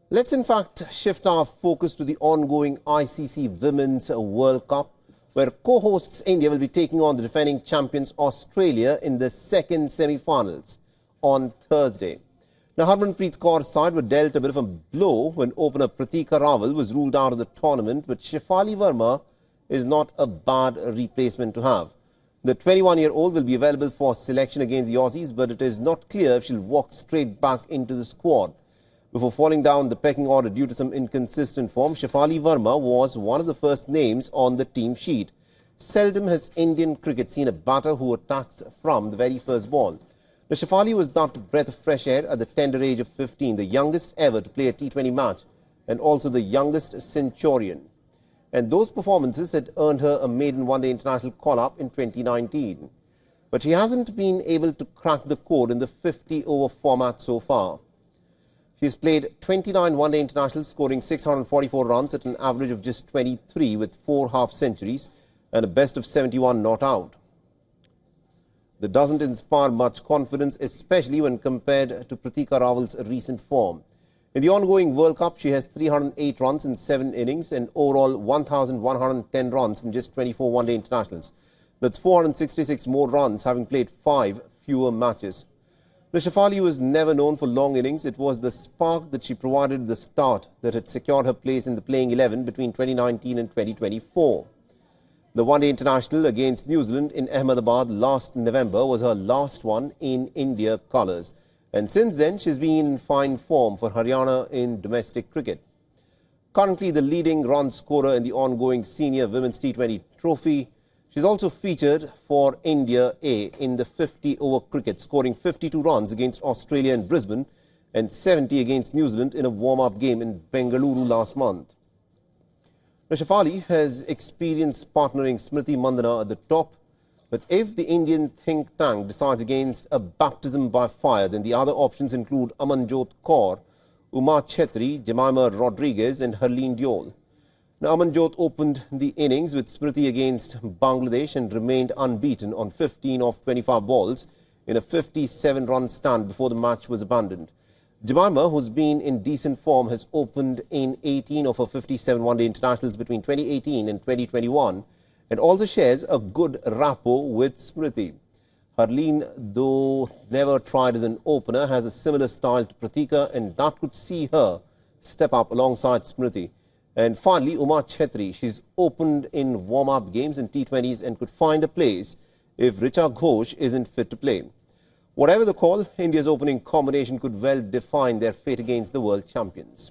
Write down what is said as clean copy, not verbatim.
Let's in fact shift our focus to the ongoing ICC Women's World Cup, where co-hosts India will be taking on the defending champions Australia in the second semi-finals on Thursday. Now, Harmanpreet Kaur's side were dealt a bit of a blow when opener Pratika Rawal was ruled out of the tournament, but Shafali Verma is not a bad replacement to have. The 21-year-old will be available for selection against the Aussies, but it is not clear if she'll walk straight back into the squad. Before falling down the pecking order due to some inconsistent form, Shafali Verma was one of the first names on the team sheet. Seldom has Indian cricket seen a batter who attacks from the very first ball. Now, Shafali was dubbed a breath of fresh air at the tender age of 15, the youngest ever to play a T20 match and also the youngest centurion. And those performances had earned her a maiden one-day international call-up in 2019. But she hasn't been able to crack the code in the 50-over format so far. She has played 29 one-day internationals, scoring 644 runs at an average of just 23 with 4 half-centuries and a best of 71 not out. That doesn't inspire much confidence, especially when compared to Pratika Rawal's recent form. In the ongoing World Cup, she has 308 runs in 7 innings and overall 1,110 runs from just 24 one-day internationals. That's 466 more runs, having played 5 fewer matches. The Shafali was never known for long innings. It was the spark that she provided at the start that had secured her place in the playing 11 between 2019 and 2024. The one-day international against New Zealand in Ahmedabad last November was her last one in India colours. And since then, she's been in fine form for Haryana in domestic cricket. Currently the leading run scorer in the ongoing Senior Women's T20 Trophy, she's also featured for India A in the 50-over cricket, scoring 52 runs against Australia in Brisbane and 70 against New Zealand in a warm-up game in Bengaluru last month. Now, Shafali has experienced partnering Smriti Mandhana at the top, but if the Indian think tank decides against a baptism by fire, then the other options include Amanjot Kaur, Uma Chhetri, Jemima Rodriguez and Harleen Diol. Now, Amanjot opened the innings with Smriti against Bangladesh and remained unbeaten on 15 of 25 balls in a 57-run stand before the match was abandoned. Jemima, who's been in decent form, has opened in 18 of her 57 one-day internationals between 2018 and 2021 and also shares a good rapport with Smriti. Harleen, though never tried as an opener, has a similar style to Pratika, and that could see her step up alongside Smriti. And finally, Uma Chhetri, she's opened in warm-up games and T20s and could find a place if Richa Ghosh isn't fit to play. Whatever the call, India's opening combination could well define their fate against the world champions.